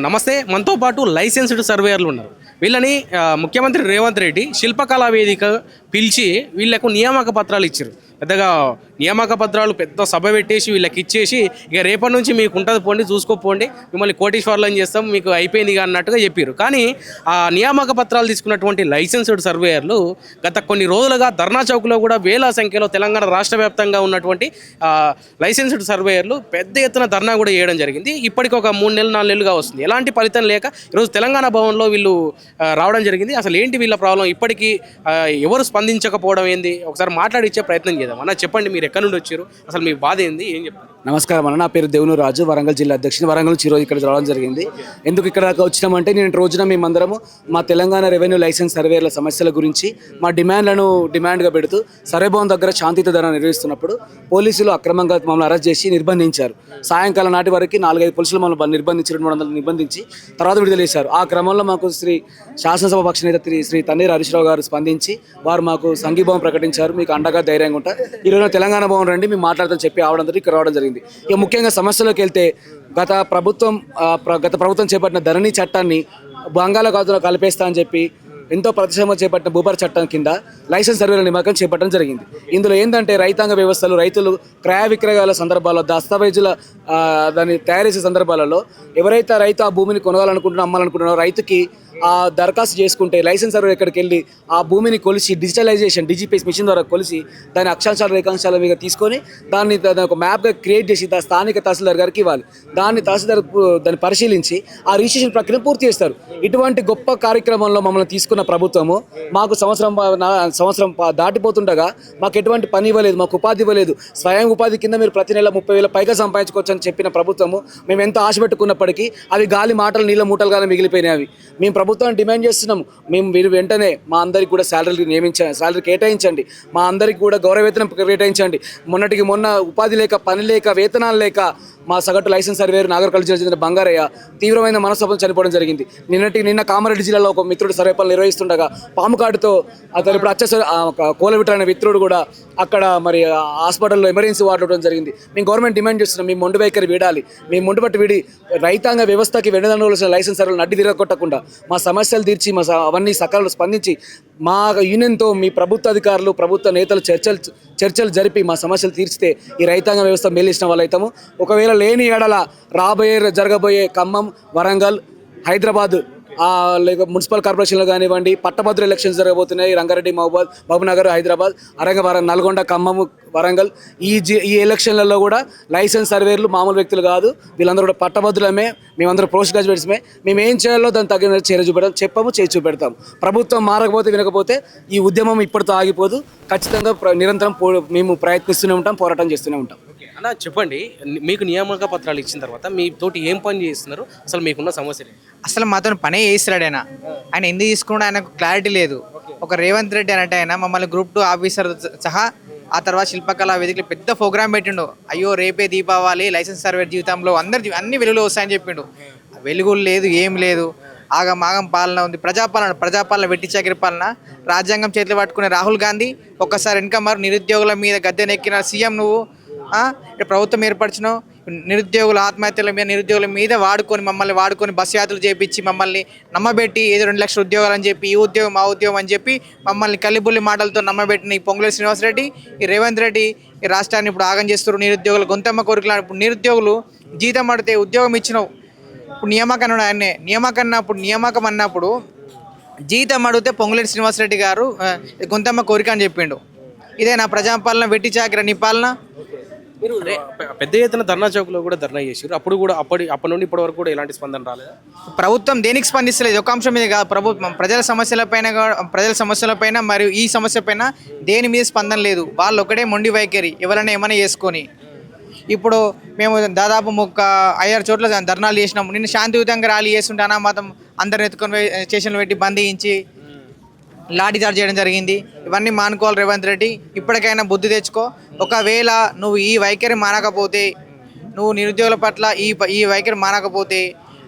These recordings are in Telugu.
నమస్తే. మనతో పాటు లైసెన్స్డ్ సర్వేయర్లు ఉన్నారు. వీళ్ళని ముఖ్యమంత్రి రేవంత్ రెడ్డి శిల్పకళా వేదిక పిలిచి వీళ్ళకు నియామక పత్రాలు ఇచ్చారు. పెద్దగా నియామక పత్రాలు పెద్ద సభ పెట్టేసి వీళ్ళకి ఇచ్చేసి ఇక రేపటి నుంచి మీకు ఉంటుంది పోండి, చూసుకోపోండి, మిమ్మల్ని కోటీశ్వర్లను చేస్తాం, మీకు అయిపోయింది అన్నట్టుగా చెప్పారు. కానీ ఆ నియామక పత్రాలు తీసుకున్నటువంటి లైసెన్స్డ్ సర్వేయర్లు గత కొన్ని రోజులుగా ధర్నా చౌక్లో కూడా వేల సంఖ్యలో తెలంగాణ రాష్ట్ర వ్యాప్తంగా ఉన్నటువంటి లైసెన్స్డ్ సర్వేయర్లు పెద్ద ఎత్తున ధర్నా కూడా చేయడం జరిగింది. ఇప్పటికి ఒక 3 నెలలు 4 నెలలుగా వస్తుంది. ఎలాంటి ఫలితం లేక ఈరోజు తెలంగాణ భవన్లో వీళ్ళు రావడం జరిగింది. అసలు ఏంటి వీళ్ళ ప్రాబ్లం, ఇప్పటికీ ఎవరు స్పందించకపోవడం ఏంది, ఒకసారి మాట్లాడిచ్చే ప్రయత్నం చేద్దాం. అన్న చెప్పండి, మీరు ఎక్కడి నుండి వచ్చారు, అసలు మీ బాధ ఏంది, ఏం చెప్తారు? నమస్కారం అన్న, నా పేరు దేవునూరు రాజు, వరంగల్ జిల్లా అధ్యక్షుడు. వరంగల్ నుంచి ఈరోజు ఇక్కడ రావడం జరిగింది. ఎందుకు ఇక్కడ వచ్చినామంటే, నేను రోజున మేమందరము మా తెలంగాణ రెవెన్యూ లైసెన్స్ సర్వేల సమస్యల గురించి మా డిమాండ్గా పెడుతూ సర్వే భవన్ దగ్గర శాంతియుత ధర్నా నిర్వహిస్తున్నప్పుడు పోలీసులు అక్రమంగా మమ్మల్ని అరెస్ట్ చేసి నిర్బంధించారు. సాయంకాలం నాటి వరకు 4-5 పోలీసులు మమ్మల్ని నిర్బంధించి 200 నిర్బంధించి తర్వాత విడుదల చేశారు. ఆ క్రమంలో మాకు శాసనసభ పక్ష నేత శ్రీ తన్నీర్ హరీష్ రావు గారు స్పందించి వారు మాకు సంఘీభావం ప్రకటించారు. మీకు అండగా ధైర్యంగా ఉంటారు, ఈరోజు తెలంగాణ భవన్ రండి, మేము మాట్లాడతాం చెప్పి ఆవడంతో ఇక్కడ రావడం జరిగింది. ఇక ముఖ్యంగా సమస్యలోకి వెళ్తే గత ప్రభుత్వం చేపట్టిన ధరణి చట్టాన్ని బంగాళాఖాతంలో కలిపేస్తా అని చెప్పి ఎంతో ప్రతిష్టంగా చేపట్టిన భూభార చట్టం కింద లైసెన్స్ సర్వేల నియామకం చేపట్టడం జరిగింది. ఇందులో ఏంటంటే రైతాంగ వ్యవస్థలు రైతులు క్రయ విక్రయాల సందర్భాల్లో దస్తావేజుల దాన్ని తయారు చేసే సందర్భాలలో ఎవరైతే రైతు ఆ భూమిని కొనాలనుకుంటున్నారో అమ్మాలనుకుంటున్నారో రైతుకి ఆ దరఖాస్తు చేసుకుంటే లైసెన్స్ సర్వే ఎక్కడికి వెళ్ళి ఆ భూమిని కొలిసి డిజిటలైజేషన్ డిజిపీఎస్ మిషన్ ద్వారా కొలిసి దాని అక్షాంశాల రేఖాంశాల మీద తీసుకొని దాన్ని ఒక మ్యాప్గా క్రియేట్ చేసి స్థానిక తహసీల్దార్ గారికి ఇవ్వాలి. దాన్ని తహసీల్దార్ దాన్ని పరిశీలించి ఆ రిజిస్ట్రేషన్ ప్రక్రియను పూర్తి చేస్తారు. ఇటువంటి గొప్ప కార్యక్రమంలో మమ్మల్ని తీసుకున్న ప్రభుత్వము మాకు సంవత్సరం దాటిపోతుండగా మాకు ఎటువంటి పని ఇవ్వలేదు, మాకు ఉపాధి ఇవ్వలేదు. స్వయం ఉపాధి కింద మీరు ప్రతి నెల 30,000 పైగా సంపాదించుకోవచ్చు అని చెప్పిన ప్రభుత్వము మేము ఎంతో ఆశ పెట్టుకున్నప్పటికీ అవి గాలి మాటలు నీళ్ళ మూటలుగానే మిగిలిపోయినాయి. మేము ప్రభుత్వాన్ని డిమాండ్ చేస్తున్నాము, మీరు వెంటనే మా అందరికి కూడా శాలరీ కేటాయించండి, మా అందరికి కూడా గౌరవవేతనం కేటాయించండి. మొన్న ఉపాధి లేక, పని లేక, వేతనాలు లేక మా సగటు లైసెన్స్ సర్వేయర్ నాగర్ కల్చర్ చెందిన బంగారయ్య తీవ్రమైన మనస్తత్వం చనిపోవడం జరిగింది. నిన్న కామారెడ్డి జిల్లాలో ఒక మిత్రుడు సర్వే పనులు నిర్వహిస్తుండగా పాము కాటుతో అతను ఇప్పుడు కోలవిటర్ అనే మిత్రుడు కూడా అక్కడ మరి హాస్పిటల్లో ఎమర్జెన్సీ వార్డు ఉండడం జరిగింది. మేము గవర్నమెంట్ డిమాండ్ చేస్తున్నాం, మేము మొండి వైఖరి వీడాలి, మేము మొండి బట్టి వీడి రైతాంగ వ్యవస్థకి వెండదనవలసిన లైసెన్స్ సర్వేలను అడ్డు తిరగొట్టకుండా మా సమస్యలు తీర్చి అవన్నీ సకాలంలో స్పందించి మా యూనియన్తో మీ ప్రభుత్వ అధికారులు ప్రభుత్వ నేతలు చర్చలు జరిపి మా సమస్యలు తీర్చితే ఈ రైతాంగ వ్యవస్థ మేలిసిన వాళ్ళు అవుతాము. ఒకవేళ లేని ఎడల జరగబోయే ఖమ్మం, వరంగల్, హైదరాబాద్ లేక మున్సిపల్ కార్పొరేషన్లు కానివ్వండి, పట్టభద్రుల ఎలక్షన్స్ జరగబోతున్నాయి. రంగారెడ్డి, మహబూబ్నగర్, హైదరాబాద్, నల్గొండ, ఖమ్మం, వరంగల్ ఈ ఎలక్షన్లలో కూడా లైసెన్స్ సర్వేర్లు మామూలు వ్యక్తులు కాదు, వీళ్ళందరూ కూడా పట్టభద్రులమే, మేమందరూ పోస్ట్ గ్రాడ్యుయేట్స్మే. మేము ఏం చేయాలో దాన్ని తగిన చర్య చూపెడతాం, చేసి చూపెడతాం. ప్రభుత్వం మారకపోతే వినకపోతే ఈ ఉద్యమం ఇప్పటితో ఆగిపోదు. ఖచ్చితంగా నిరంతరం మేము ప్రయత్నిస్తూనే ఉంటాం, పోరాటం చేస్తూనే ఉంటాం. అలా చెప్పండి, మీకు నియామక పత్రాలు ఇచ్చిన తర్వాత మీతోటి ఏం పని చేస్తున్నారు, అసలు మీకున్న సమస్యలు? అసలు మాతో పనే చేస్తున్నాడు ఆయన ఎందుకు తీసుకున్నాడు ఆయనకు క్లారిటీ లేదు. ఒక రేవంత్ రెడ్డి అంటే ఆయన మమ్మల్ని గ్రూప్ 2 ఆఫీసర్ సహా ఆ తర్వాత శిల్పకళా వేదికలు పెద్ద ప్రోగ్రామ్ పెట్టిండు. అయ్యో రేపే దీపావళి, లైసెన్స్ సర్వే జీవితంలో అన్ని వెలుగులు వస్తాయని చెప్పిండు. వెలుగులు లేదు, ఏం లేదు, ఆగం పాలన ఉంది. ప్రజాపాలన వెట్టి చాకిరి పాలన, రాజ్యాంగం చేతులు పట్టుకునే రాహుల్ గాంధీ ఒక్కసారి వెనక మరి నిరుద్యోగుల మీద గద్దెనెక్కిన సీఎం నువ్వు. ప్రభుత్వం ఏర్పరిచినావు, నిరుద్యోగుల ఆత్మహత్యల మీద నిరుద్యోగుల మీద మమ్మల్ని వాడుకొని బస్ యాత్రలు చేపించి మమ్మల్ని నమ్మబెట్టి ఏదో 2 లక్షల ఉద్యోగాలు అని చెప్పి ఈ ఉద్యోగం ఆ ఉద్యోగం అని చెప్పి మమ్మల్ని కల్లిబుల్లి మాటలతో నమ్మబెట్టిన ఈ పొంగులేటి శ్రీనివాసరెడ్డి, ఈ రేవంత్ రెడ్డి ఈ రాష్ట్రాన్ని ఇప్పుడు ఆగం చేస్తున్నారు. నిరుద్యోగులు గొంతమ్మ కోరికలు. ఇప్పుడు నిరుద్యోగులు జీతం అడితే ఉద్యోగం ఇచ్చినావు, ఇప్పుడు నియామకం అన్నప్పుడు జీతం అడిగితే పొంగులేటి శ్రీనివాసరెడ్డి గారు గొంతమ్మ కోరిక అని చెప్పిండు. ఇదే నా ప్రజాపాలన వెట్టి చాకిరి నీ పాలన. మీరు పెద్ద ఎత్తున ధర్నా చౌక్లో కూడా ధర్నా చేశారు, అప్పటి నుండి ఇప్పటి వరకు కూడా ఎలాంటి స్పందన రాలేదా? ప్రభుత్వం దేనికి స్పందిస్తలేదు, ఒక అంశం మీద కాదు. ప్రభుత్వం ప్రజల సమస్యలపైన మరియు ఈ సమస్య పైన దేని మీద స్పందన లేదు. వాళ్ళు ఒకటే మొండి వైఖరి, ఎవరైనా ఏమైనా చేసుకొని. ఇప్పుడు మేము దాదాపు 5-6 చోట్ల ధర్నాలు చేసినాము. నిన్న శాంతియుతంగా ర్యాలీ చేస్తుంటే అనామతం అందరిని ఎత్తుకొని స్టేషన్లు పెట్టి బంధించి లాఠీచార్జ్ చేయడం జరిగింది. ఇవన్నీ మానుకోవాలి రేవంత్ రెడ్డి, ఇప్పటికైనా బుద్ధి తెచ్చుకో. ఒకవేళ నువ్వు ఈ వైఖరి మానకపోతే, నువ్వు నిరుద్యోగుల పట్ల ఈ వైఖరి మానకపోతే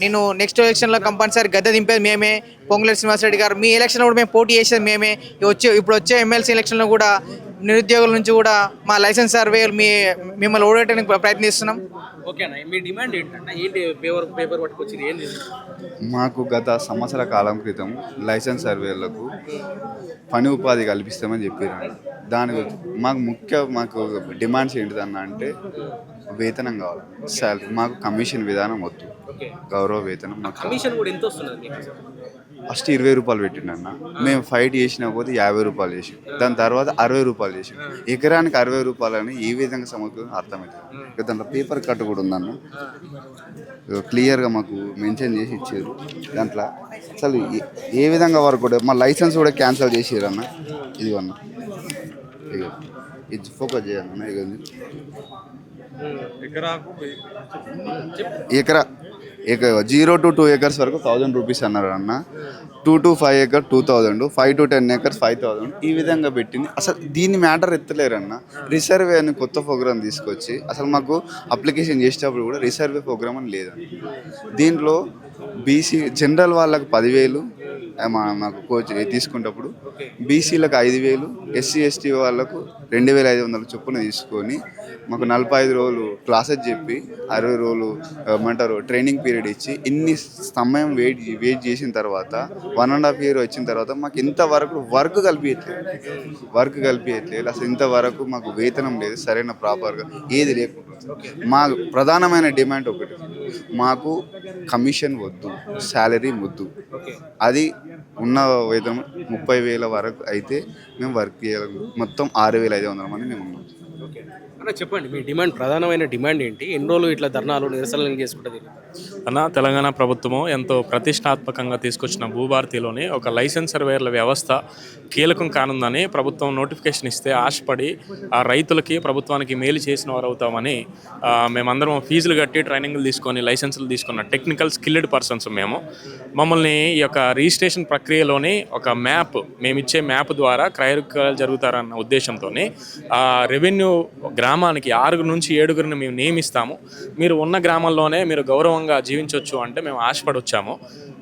నేను నెక్స్ట్ ఎలక్షన్లో కంపల్సరీ గద్దె దింపేది మేమే. పొంగులేటి శ్రీనివాసరెడ్డి గారు మీ ఎలక్షన్లో కూడా మేము పోటీ చేసేది మేమే. ఇప్పుడు వచ్చే ఎమ్మెల్సీ ఎలక్షన్లో కూడా నిరుద్యోగుల నుంచి కూడా మా లైసెన్స్ సర్వే మిమ్మల్ని ఓడేయడానికి ప్రయత్నిస్తున్నాం. ఓకేనా, మీ డిమాండ్ ఏంటంటే ఏంటి? పేపర్ పట్టుకొచ్చింది ఏంటి? మాకు గత సంవత్సర కాలం క్రితం లైసెన్స్ సర్వేలకు పని ఉపాధి కల్పిస్తామని చెప్పారు. దాని మాకు డిమాండ్స్ ఏంటిదన్నా అంటే వేతనం కావాలి, శాలరీ. మాకు కమిషన్ విధానం వద్దు, గౌరవ వేతనం. మాకు కమిషన్ కూడా ఎంత వస్తున్నది మీకు? ఫస్ట్ 20 రూపాయలు పెట్టిండన్న, మేము ఫైట్ చేసిన పోతే 50 రూపాయలు చేసి, దాని తర్వాత 60 రూపాయలు చేసి, ఎకరానికి 60 రూపాయలు అని ఏ విధంగా సమకూరు అర్థమవుతుంది. దాంట్లో పేపర్ కట్ కూడా ఉందన్న, క్లియర్గా మాకు మెన్షన్ చేసి ఇచ్చారు. దాంట్లో అసలు ఏ విధంగా వరకు కూడా మా లైసెన్స్ కూడా క్యాన్సిల్ చేసారు అన్న. ఇదిగోన్న ఇది ఫోకస్ చేయాలన్న. ఎకరా 0 to 2 acres వరకు 1000 రూపీస్ అన్నారు అన్న. 2 to 5 acres 2000, 5 to 10 acres 5000, ఈ విధంగా పెట్టింది. అసలు దీన్ని మ్యాటర్ ఎత్తలేరన్న. రిసర్వే అని కొత్త ప్రోగ్రామ్ తీసుకొచ్చి అసలు మాకు అప్లికేషన్ చేసేటప్పుడు కూడా రిసర్వే ప్రోగ్రామ్ అని లేదండి. దీంట్లో బీసీ జనరల్ వాళ్ళకు 10,000 మాకు కోచ్ తీసుకునేటప్పుడు, బీసీలకు 5,000, ఎస్సీ ఎస్టీ వాళ్ళకు 2,500 చొప్పున తీసుకొని మాకు 45 రోజులు క్లాసెస్ చెప్పి 60 రోజులు ఏమంటారు ట్రైనింగ్ పీరియడ్ ఇచ్చి ఇన్ని సమయం వెయిట్ చేసిన తర్వాత 1.5 year వచ్చిన తర్వాత మాకు ఇంతవరకు వర్క్ కలిపియట్లేదు. అసలు ఇంతవరకు మాకు వేతనం లేదు, సరైన ప్రాపర్గా ఏది లేకుండా. మా ప్రధానమైన డిమాండ్ ఒకటి, మాకు కమిషన్ వద్దు, శాలరీ వద్దు. అది ఉన్న వేతనం 30,000 వరకు అయితే మేము వర్క్ చేయగలం. మొత్తం 6,500 మంది మేము ఉన్నాం. అన్న చెప్పండి, మీ డిమాండ్, ప్రధానమైన డిమాండ్ ఏంటి? ఎన్ని రోజులు ఇట్లా ధర్నాలు నిరసనలు చేసుకుంటుంది అన్న? తెలంగాణ ప్రభుత్వము ఎంతో ప్రతిష్టాత్మకంగా తీసుకొచ్చిన భూభారతిలోని ఒక లైసెన్స్ సర్వేయర్ల వ్యవస్థ కీలకం కానుందని ప్రభుత్వం నోటిఫికేషన్ ఇస్తే ఆశపడి ఆ రైతులకి ప్రభుత్వానికి మేలు చేసిన వారు అవుతామని మేమందరం ఫీజులు కట్టి ట్రైనింగ్లు తీసుకొని లైసెన్సులు తీసుకున్న టెక్నికల్ స్కిల్డ్ పర్సన్స్ మమ్మల్ని ఈ యొక్క రిజిస్ట్రేషన్ ప్రక్రియలోని ఒక మ్యాప్, మేమిచ్చే మ్యాప్ ద్వారా క్రయ విక్రయాలు జరుగుతారన్న ఉద్దేశంతో రెవెన్యూ గ్రామానికి 6 నుంచి 7 మేము నియమిస్తాము, మీరు ఉన్న గ్రామంలోనే మీరు గౌరవంగా జీవించవచ్చు అంటే మేము ఆశపడి వచ్చాము.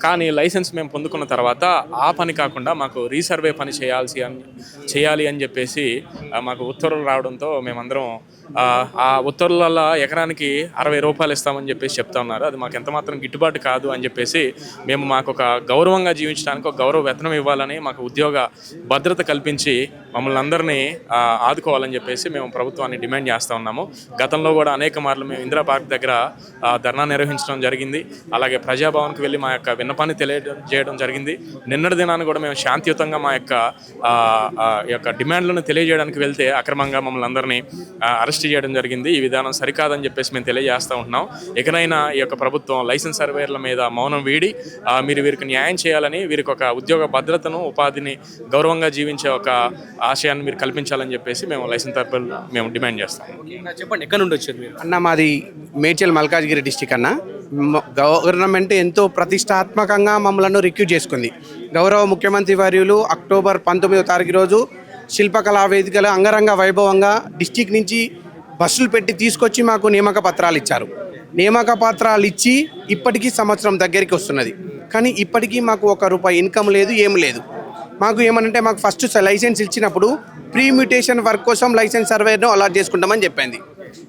కానీ లైసెన్స్ మేము పొందుకున్న తర్వాత ఆ పని కాకుండా మాకు రీసర్వే పని చేయాలి అని చెప్పేసి మాకు ఉత్తర్వులు రావడంతో మేమందరం ఆ ఉత్తర్వులలో ఎకరానికి 60 రూపాయలు ఇస్తామని చెప్పేసి చెప్తా ఉన్నారు. అది మాకు ఎంతమాత్రం గిట్టుబాటు కాదు అని చెప్పేసి మేము మాకు ఒక గౌరవంగా జీవించడానికి ఒక గౌరవ వేతనం ఇవ్వాలని, మాకు ఉద్యోగ భద్రత కల్పించి మమ్మల్ని అందరినీ ఆదుకోవాలని చెప్పేసి మేము ప్రభుత్వాన్ని డిమాండ్ చేస్తూ ఉన్నాము. గతంలో కూడా అనేక మార్లు మేము ఇందిరా పార్క్ దగ్గర ధర్నా నిర్వహించడం జరిగింది. అలాగే ప్రజాభవన్కి వెళ్ళి మా యొక్క విన్నపాన్ని తెలియజేయడం జరిగింది. నిన్నటి దినాన్ని కూడా మేము శాంతియుతంగా మా యొక్క డిమాండ్లను తెలియజేయడానికి వెళ్తే అక్రమంగా మమ్మల్ని అందరినీ అరెస్ట్ చేయడం జరిగింది. ఈ విధానం సరికాదని చెప్పేసి మేము తెలియజేస్తూ ఉంటున్నాం. ఇకనైనా ఈ యొక్క ప్రభుత్వం లైసెన్స్ సర్వేయర్ల మీద మౌనం వీడి మీరు వీరికి న్యాయం చేయాలని, వీరికి ఒక ఉద్యోగ భద్రతను, ఉపాధిని, గౌరవంగా జీవించే ఒక ఆశయాన్ని మీరు కల్పించాలని చెప్పేసి మేము లైసెన్స్ సర్వేయర్లు మేము డిమాండ్ చేస్తాం. చెప్పండి, ఎక్కడ నుండి వచ్చారు మీరు? అన్న మాది మేడ్చల్ మల్కాజ్గిరి డిస్టిక్ అన్న. గవర్నమెంట్ ఎంతో ప్రతిష్టాత్మకంగా మమ్మల్ని రిక్రూట్ చేసుకుంది. గౌరవ ముఖ్యమంత్రి వర్యులు అక్టోబర్ 19వ తారీఖు రోజు శిల్పకళా వేదికలు అంగరంగ వైభవంగా డిస్టిక్ నుంచి బస్సులు పెట్టి తీసుకొచ్చి మాకు నియామక పత్రాలు ఇచ్చారు. నియామక పత్రాలు ఇచ్చి ఇప్పటికీ సంవత్సరం దగ్గరికి వస్తున్నది. కానీ ఇప్పటికీ మాకు ₹1 ఇన్కమ్ లేదు, ఏం లేదు. మాకు ఏమనంటే మాకు ఫస్ట్ లైసెన్స్ ఇచ్చినప్పుడు ప్రీ మ్యూటేషన్ వర్క్ కోసం లైసెన్స్ సర్వేను అలాట్ చేసుకుంటామని చెప్పింది.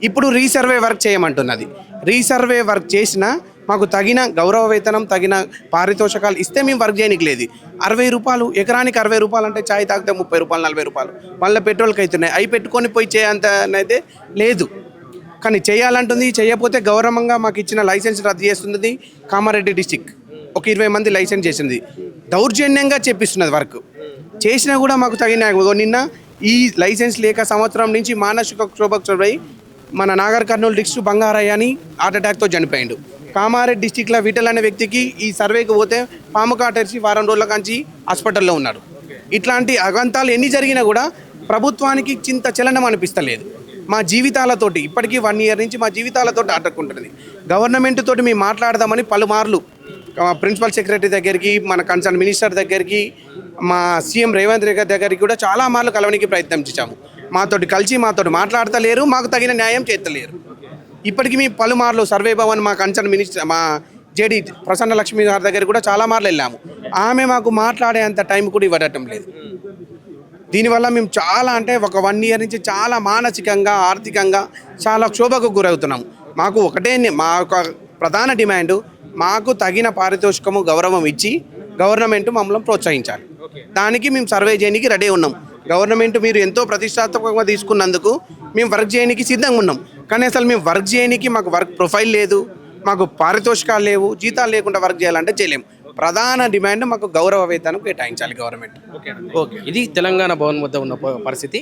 ఇప్పుడు రీసర్వే వర్క్ చేయమంటున్నది. రీసర్వే వర్క్ చేసినా మాకు తగిన గౌరవ వేతనం, తగిన పారితోషకాలు ఇస్తే మేము వర్క్ చేయడానికి లేదు. ₹60, ఎకరానికి ₹60 అంటే ఛాయ్ తాగితే ₹30, ₹40 మళ్ళీ పెట్రోల్కి అవుతున్నాయి. అవి పెట్టుకొని పోయి చేయంత అయితే లేదు. కానీ చేయాలంటుంది. చేయకపోతే గౌరవంగా మాకు ఇచ్చిన లైసెన్స్ రద్దు చేస్తున్నది కామారెడ్డి డిస్టిక్. ఒక 20 మంది లైసెన్స్ చేసింది. దౌర్జన్యంగా చెప్పిస్తున్నది వర్క్. చేసినా కూడా మాకు తగిన నిన్న ఈ లైసెన్స్ లేక సంవత్సరం నుంచి మానసిక క్షోభై మన నాగర్ కర్నూలు డిస్ట్రిక్ట్ బంగారయ్య అని హార్ట్ అటాక్తో చనిపోయిండు. కామారెడ్డి డిస్టిక్లో విఠల్ అనే వ్యక్తికి ఈ సర్వేకి పోతే పాము కాటేసి 4 రోజుల కంచి హాస్పిటల్లో ఉన్నాడు. ఇట్లాంటి అగంతాలు ఎన్ని జరిగినా కూడా ప్రభుత్వానికి చింత చలనం అనిపిస్తలేదు. మా జీవితాలతోటి ఇప్పటికీ 1 year నుంచి మా జీవితాలతోటి ఆటకుంటుంది. గవర్నమెంట్ తోటి మేము మాట్లాడదామని పలుమార్లు ప్రిన్సిపల్ సెక్రటరీ దగ్గరికి, మన కన్సర్న్ మినిస్టర్ దగ్గరికి, మా సీఎం రేవంత్ రెడ్డి దగ్గరికి కూడా చాలా మార్లు కలవడానికి ప్రయత్నించాము. మాతోటి కలిసి మాతోటి మాట్లాడతలేరు, మాకు తగిన న్యాయం చేస్తలేరు. ఇప్పటికీ మేము పలుమార్లు సర్వే భవన్ మా కన్సర్న్ మినిస్టర్ మా జేడీ ప్రసన్న లక్ష్మి గారి దగ్గర కూడా చాలా మార్లు వెళ్ళాము. ఆమె మాకు మాట్లాడే అంత టైం కూడా ఇవ్వడం లేదు. దీనివల్ల మేము చాలా అంటే ఒక 1 ఇయర్ నుంచి చాలా మానసికంగా ఆర్థికంగా చాలా క్షోభకు గురవుతున్నాం. మాకు ఒకటే మా యొక్క ప్రధాన డిమాండ్, మాకు తగిన పారితోషికము గౌరవం ఇచ్చి గవర్నమెంట్ మమ్మల్ని ప్రోత్సహించాలి. దానికి మేము సర్వే చేయడానికి రెడీ ఉన్నాం. గవర్నమెంట్ మీరు ఎంతో ప్రతిష్టాత్మకంగా తీసుకున్నందుకు మేము వర్క్ చేయడానికి సిద్ధంగా ఉన్నాం. కానీ అసలు మేము వర్క్ చేయడానికి మాకు వర్క్ ప్రొఫైల్ లేదు, మాకు పారితోషికాలు లేవు, జీతాలు లేకుండా వర్క్ చేయాలంటే చేయలేము. ప్రధాన డిమాండ్ మాకు గౌరవ వేతనం కేటాయించాలి గవర్నమెంట్. ఇది తెలంగాణ భవన్ వద్ద ఉన్న పరిస్థితి.